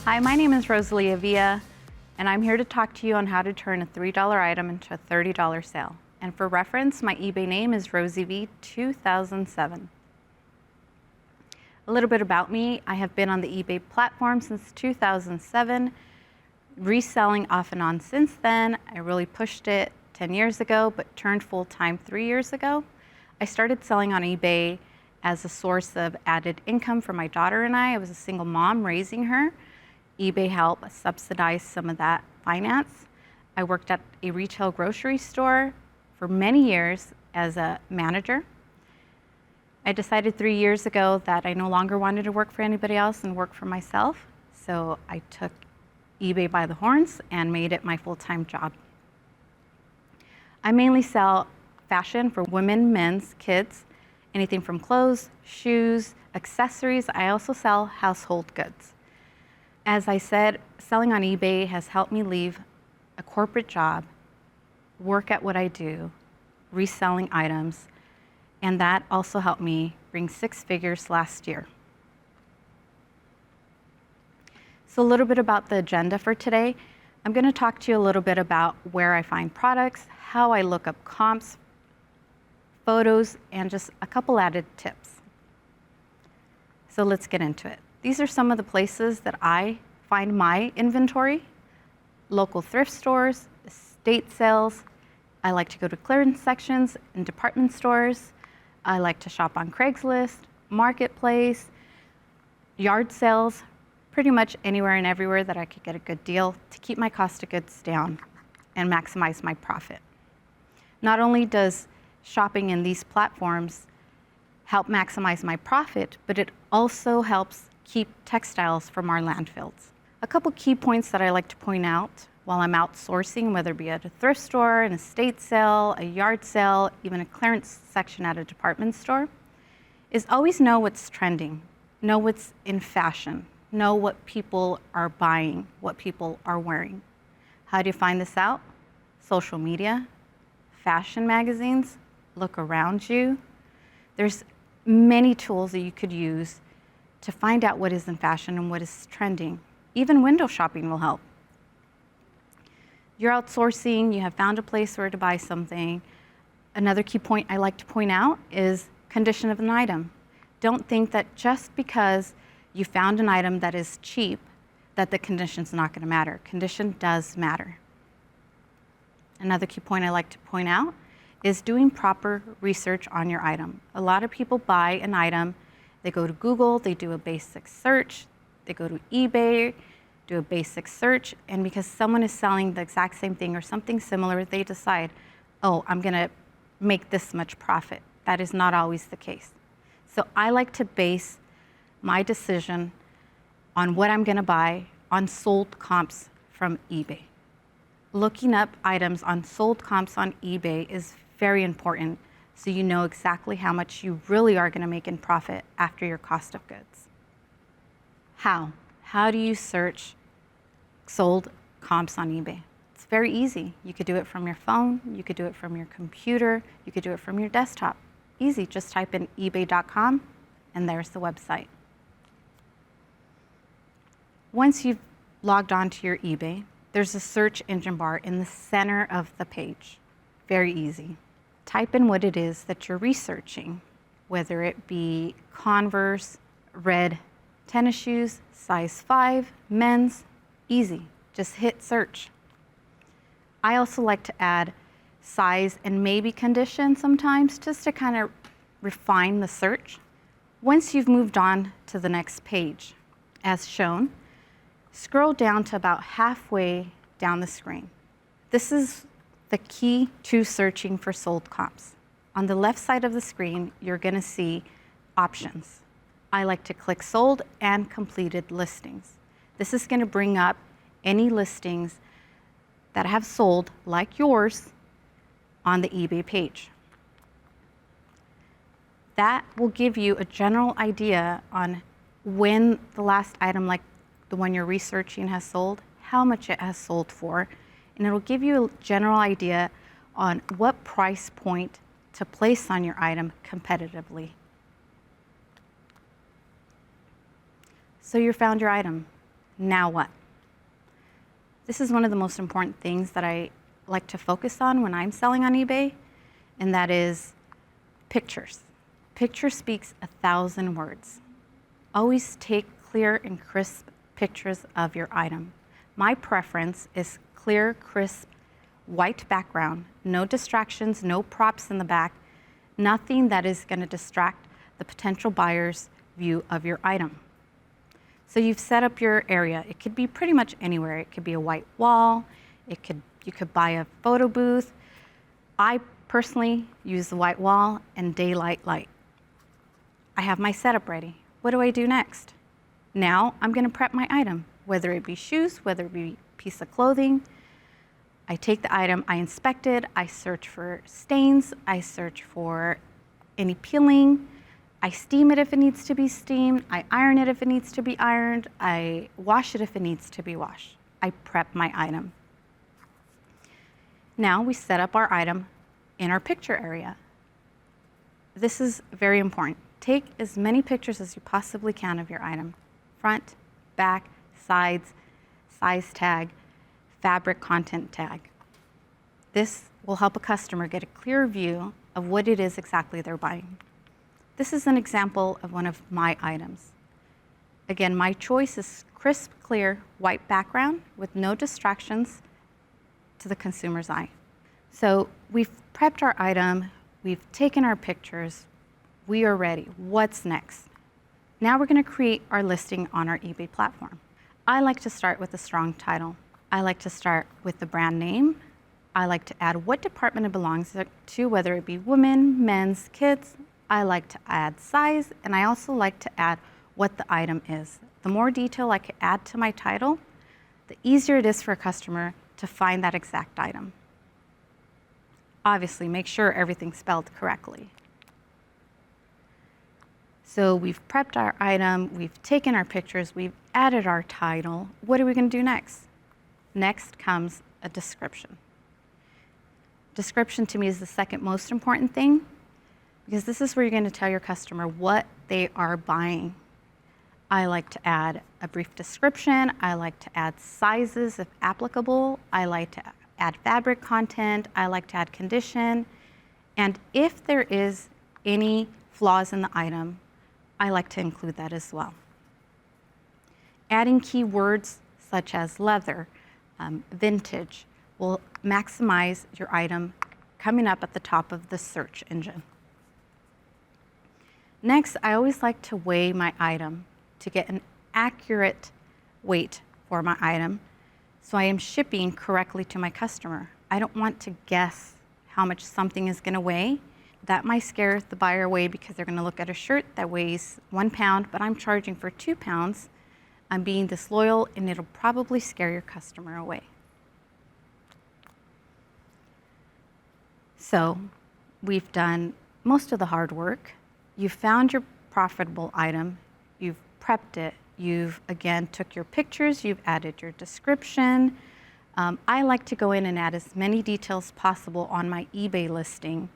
Hi, my name is Rosalia Villa, and I'm here to talk to you on how to turn a $3 item into a $30 sale. And for reference, my eBay name is RosieV2007. A little bit about me: I have been on the eBay platform since 2007, reselling off and on since then. I really pushed it 10 years ago, but turned full-time 3 years ago. I started selling on eBay as a source of added income for my daughter and I. I was a single mom raising her. eBay helped subsidize some of that finance. I worked at a retail grocery store for many years as a manager. I decided 3 years ago that I no longer wanted to work for anybody else and work for myself. So I took eBay by the horns and made it my full-time job. I mainly sell fashion for women, men's, kids, anything from clothes, shoes, accessories. I also sell household goods. As I said, selling on eBay has helped me leave a corporate job, work at what I do, reselling items, and that also helped me bring 6 figures last year. So a little bit about the agenda for today. I'm going to talk to you a little bit about where I find products, how I look up comps, photos, and just a couple added tips. So let's get into it. These are some of the places that I find my inventory: local thrift stores, estate sales. I like to go to clearance sections in department stores. I like to shop on Craigslist, Marketplace, yard sales, pretty much anywhere and everywhere that I could get a good deal to keep my cost of goods down and maximize my profit. Not only does shopping in these platforms help maximize my profit, but it also helps keep textiles from our landfills. A couple key points that I like to point out while I'm outsourcing, whether it be at a thrift store, an estate sale, a yard sale, even a clearance section at a department store, is always know what's trending, know what's in fashion, know what people are buying, what people are wearing. How do you find this out? Social media, fashion magazines, look around you. There's many tools that you could use to find out what is in fashion and what is trending. Even window shopping will help. You're outsourcing, you have found a place where to buy something. Another key point I like to point out is condition of an item. Don't think that just because you found an item that is cheap, that the condition's not going to matter. Condition does matter. Another key point I like to point out is doing proper research on your item. A lot of people buy an item, they go to Google, they do a basic search, they go to eBay, do a basic search, and because someone is selling the exact same thing or something similar, they decide, oh, I'm gonna make this much profit. That is not always the case. So I like to base my decision on what I'm gonna buy on sold comps from eBay. Looking up items on sold comps on eBay is very important, so you know exactly how much you really are going to make in profit after your cost of goods. How? How do you search sold comps on eBay? It's very easy. You could do it from your phone, you could do it from your computer, you could do it from your desktop. Easy, just type in ebay.com and there's the website. Once you've logged on to your eBay, there's a search engine bar in the center of the page. Very easy. Type in what it is that you're researching, whether it be Converse, red tennis shoes, size 5, men's, easy. Just hit search. I also like to add size and maybe condition sometimes just to kind of refine the search. Once you've moved on to the next page, as shown, scroll down to about halfway down the screen. This is the key to searching for sold comps. On the left side of the screen, you're going to see options. I like to click sold and completed listings. This is going to bring up any listings that have sold, like yours, on the eBay page. That will give you a general idea on when the last item, like the one you're researching, has sold, how much it has sold for, and it'll give you a general idea on what price point to place on your item competitively. So you found your item. Now what? This is one of the most important things that I like to focus on when I'm selling on eBay, and that is pictures. Picture speaks 1,000 words. Always take clear and crisp pictures of your item. My preference is clear, crisp, white background, no distractions, no props in the back, nothing that is going to distract the potential buyer's view of your item. So you've set up your area. It could be pretty much anywhere. It could be a white wall. You could buy a photo booth. I personally use the white wall and daylight light. I have my setup ready. What do I do next? Now I'm going to prep my item, whether it be shoes, whether it be a piece of clothing. I take the item, I inspect it, I search for stains, I search for any peeling, I steam it if it needs to be steamed, I iron it if it needs to be ironed, I wash it if it needs to be washed. I prep my item. Now we set up our item in our picture area. This is very important. Take as many pictures as you possibly can of your item. Front, back, sides, size tag, fabric content tag. This will help a customer get a clear view of what it is exactly they're buying. This is an example of one of my items. Again, my choice is crisp, clear, white background with no distractions to the consumer's eye. So we've prepped our item, we've taken our pictures, we are ready. What's next? Now we're going to create our listing on our eBay platform. I like to start with a strong title. I like to start with the brand name. I like to add what department it belongs to, whether it be women, men's, kids. I like to add size, and I also like to add what the item is. The more detail I can add to my title, the easier it is for a customer to find that exact item. Obviously, make sure everything's spelled correctly. So we've prepped our item, we've taken our pictures, we've added our title. What are we going to do next? Next comes a description. Description to me is the second most important thing, because this is where you're going to tell your customer what they are buying. I like to add a brief description. I like to add sizes if applicable. I like to add fabric content. I like to add condition. And if there is any flaws in the item, I like to include that as well. Adding keywords such as leather, vintage, will maximize your item coming up at the top of the search engine. Next, I always like to weigh my item to get an accurate weight for my item, so I am shipping correctly to my customer. I don't want to guess how much something is going to weigh. That might scare the buyer away because they're going to look at a shirt that weighs 1 pound, but I'm charging for 2 pounds. I'm being disloyal, and it'll probably scare your customer away. So we've done most of the hard work. You've found your profitable item. You've prepped it. You've, again, took your pictures. You've added your description. I like to go in and add as many details possible on my eBay listing.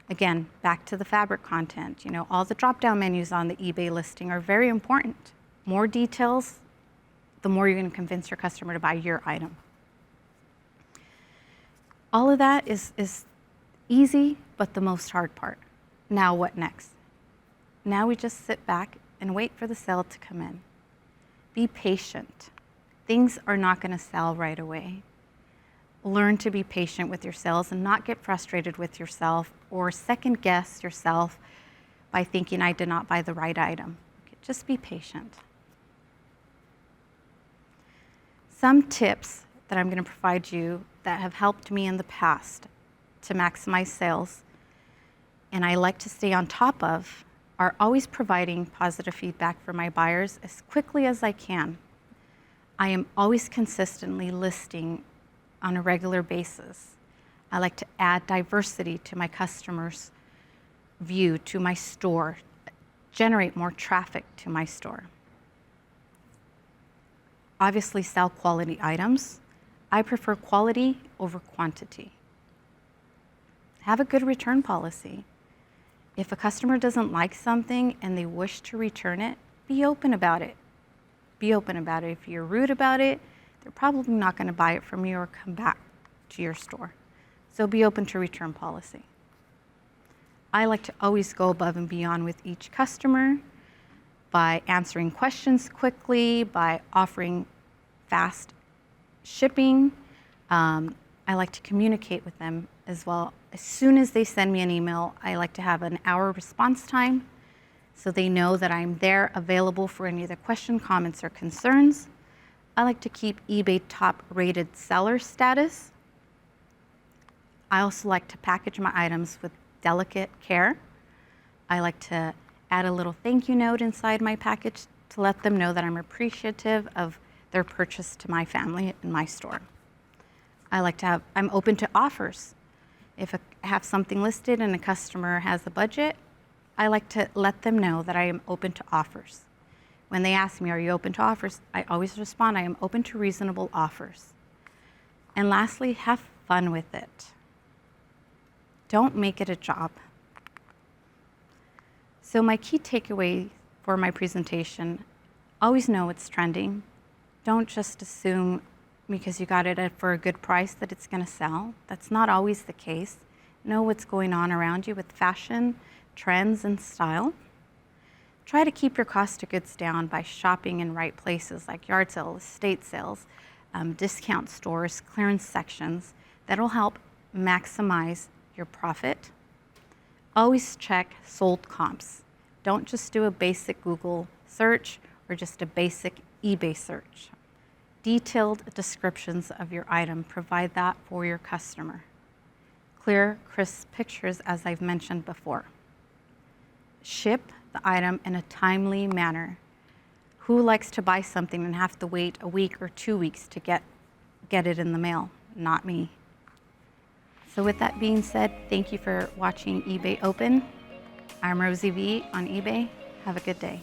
Again, back to the fabric content. You know, all the drop-down menus on the eBay listing are very important. More details, the more you're going to convince your customer to buy your item. All of that is easy, but the most hard part. Now what next? Now we just sit back and wait for the sale to come in. Be patient. Things are not going to sell right away. Learn to be patient with your sales and not get frustrated with yourself or second guess yourself by thinking I did not buy the right item. Just be patient. Some tips that I'm going to provide you that have helped me in the past to maximize sales, and I like to stay on top of, are always providing positive feedback for my buyers as quickly as I can. I am always consistently listing on a regular basis. I like to add diversity to my customers' view, to my store, generate more traffic to my store. Obviously, sell quality items. I prefer quality over quantity. Have a good return policy. If a customer doesn't like something and they wish to return it, be open about it. Be open about it. If you're rude about it, they're probably not going to buy it from you or come back to your store. So be open to return policy. I like to always go above and beyond with each customer by answering questions quickly, by offering fast shipping. I like to communicate with them as well. As soon as they send me an email, I like to have an hour response time so they know that I'm there available for any other question, comments, or concerns. I like to keep eBay top rated seller status. I also like to package my items with delicate care. I like to add a little thank you note inside my package to let them know that I'm appreciative of their purchase to my family in my store. I'm open to offers. If I have something listed and a customer has a budget, I like to let them know that I am open to offers. When they ask me, are you open to offers? I always respond, I am open to reasonable offers. And lastly, have fun with it. Don't make it a job. So my key takeaway for my presentation, always know what's trending. Don't just assume because you got it for a good price that it's going to sell. That's not always the case. Know what's going on around you with fashion, trends, and style. Try to keep your cost of goods down by shopping in right places like yard sales, estate sales, discount stores, clearance sections. That'll help maximize your profit. Always check sold comps. Don't just do a basic Google search or just a basic eBay search. Detailed descriptions of your item, provide that for your customer. Clear, crisp pictures, as I've mentioned before. Ship the item in a timely manner. Who likes to buy something and have to wait a week or 2 weeks to get it in the mail? Not me. So with that being said, thank you for watching eBay Open. I'm Rosie V on eBay. Have a good day.